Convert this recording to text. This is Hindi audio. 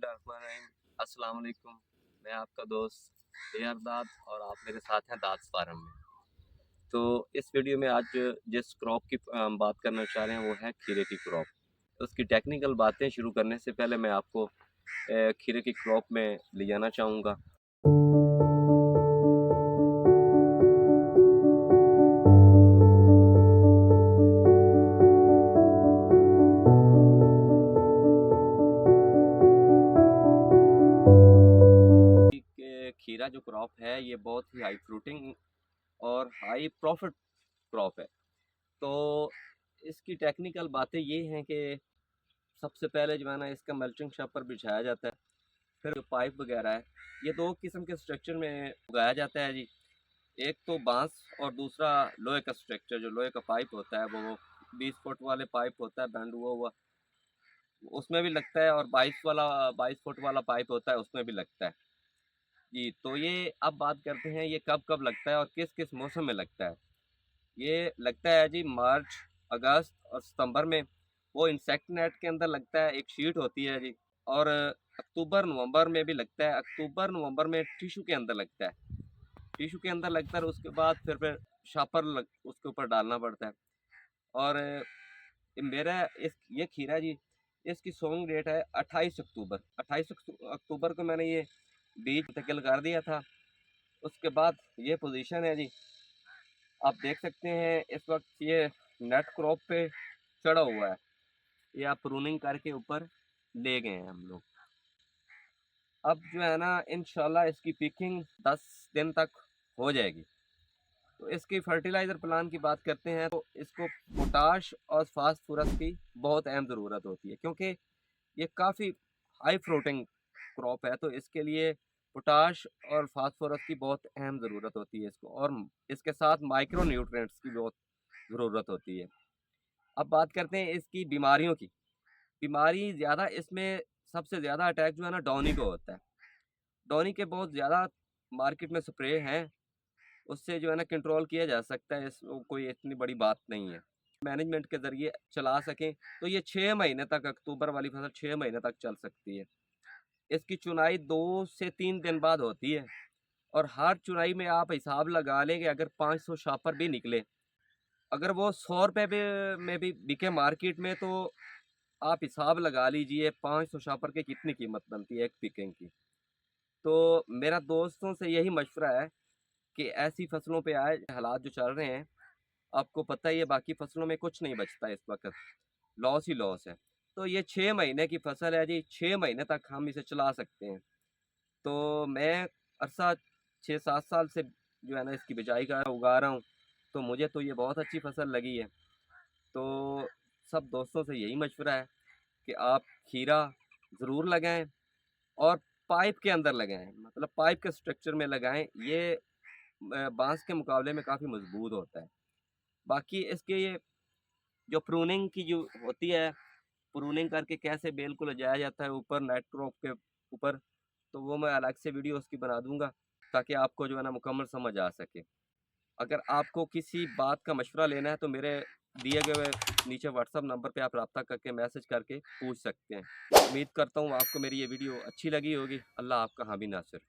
बिस्मिल्लाहिर्रहमानिर्रहीम। अस्सलाम वालेकुम। मैं आपका दोस्त एयरदाद और आप मेरे साथ हैं दाद्स फार्म में। तो इस वीडियो में आज जिस क्रॉप की हम बात करना चाह रहे हैं वो है खीरे की क्रॉप। उसकी टेक्निकल बातें शुरू करने से पहले मैं आपको खीरे की क्रॉप में ले जाना चाहूँगा। खीरा जो क्रॉप है ये बहुत ही हाई फ्रूटिंग और हाई प्रॉफिट क्रॉप है। तो इसकी टेक्निकल बातें ये हैं कि सबसे पहले जो है ना इसका मल्चिंग शॉपर बिछाया जाता है। फिर जो पाइप वगैरह है ये दो किस्म के स्ट्रक्चर में उगाया जाता है जी। एक तो बांस और दूसरा लोहे का स्ट्रक्चर, जो लोहे का पाइप होता है वो 20 फुट वाले पाइप होता है बैंड हुआ हुआ, उसमें भी लगता है, और 22 फुट वाला पाइप होता है उसमें भी लगता है जी। तो ये अब बात करते हैं ये कब कब लगता है और किस किस मौसम में लगता है। ये लगता है जी मार्च, अगस्त और सितंबर में। वो इंसेक्ट नेट के अंदर लगता है, एक शीट होती है जी। और अक्टूबर नवंबर में भी लगता है। अक्टूबर नवंबर में टिशू के अंदर लगता है, टिशू के अंदर लगता है। उसके बाद फिर शापर उसके ऊपर डालना पड़ता है। और मेरा ये खीरा जी, इसकी सोइंग डेट है 28 अक्टूबर। 28 अक्टूबर को मैंने ये बीज तकल कर दिया था। उसके बाद ये पोजीशन है जी, आप देख सकते हैं इस वक्त ये नेट क्रॉप पे चढ़ा हुआ है। ये आप प्रूनिंग करके ऊपर ले गए हैं हम लोग। अब जो है ना इंशाल्लाह इसकी पिकिंग 10 दिन तक हो जाएगी। तो इसकी फर्टिलाइज़र प्लान की बात करते हैं तो इसको पोटाश और फास्फोरस की बहुत अहम ज़रूरत होती है, क्योंकि ये काफ़ी हाई फ्रूटिंग क्रॉप है। तो इसके लिए पोटाश और फास्फोरस की बहुत अहम ज़रूरत होती है इसको, और इसके साथ माइक्रो न्यूट्रिएंट्स की बहुत ज़रूरत होती है। अब बात करते हैं इसकी बीमारियों की। बीमारी ज़्यादा इसमें सबसे ज़्यादा अटैक जो है ना डॉनी को होता है। डॉनी के बहुत ज़्यादा मार्केट में स्प्रे हैं, उससे जो है ना कंट्रोल किया जा सकता है। कोई इतनी बड़ी बात नहीं है। मैनेजमेंट के ज़रिए चला सकें तो ये 6 महीने तक, अक्टूबर वाली फसल 6 महीने तक चल सकती है। इसकी चुनाई 2 से 3 दिन बाद होती है, और हर चुनाई में आप हिसाब लगा लें कि अगर 500 शापर भी निकले, अगर वो 100 रुपये में भी बिके मार्केट में, तो आप हिसाब लगा लीजिए 500 शापर की कितनी कीमत बनती है एक पिकिंग की। तो मेरा दोस्तों से यही मशवरा है कि ऐसी फसलों पे आए। हालात जो चल रहे हैं आपको पता ही है, बाकी फसलों में कुछ नहीं बचता इस वक्त, लॉस ही लॉस है। तो ये 6 महीने की फसल है जी, 6 महीने तक हम इसे चला सकते हैं। तो मैं अरसा 6-7 साल से जो है ना इसकी बिजाई का उगा रहा हूँ, तो मुझे तो ये बहुत अच्छी फसल लगी है। तो सब दोस्तों से यही मशवरा है कि आप खीरा ज़रूर लगाएं, और पाइप के अंदर लगाएं, मतलब पाइप के स्ट्रक्चर में लगाएं। ये बांस के मुकाबले में काफ़ी मजबूत होता है। बाकी इसके ये जो प्रूनिंग की जो होती है, प्रूनिंग करके कैसे बेल को ले जाया जाता है ऊपर नेट क्रॉप के ऊपर, तो वो मैं अलग से वीडियो उसकी बना दूंगा, ताकि आपको जो है ना मुकम्मल समझ आ सके। अगर आपको किसी बात का मशवरा लेना है तो मेरे दिए गए नीचे व्हाट्सअप नंबर पे आप रब्ता करके मैसेज करके पूछ सकते हैं। उम्मीद करता हूँ आपको मेरी ये वीडियो अच्छी लगी होगी। अल्लाह आपका हामी नासिर।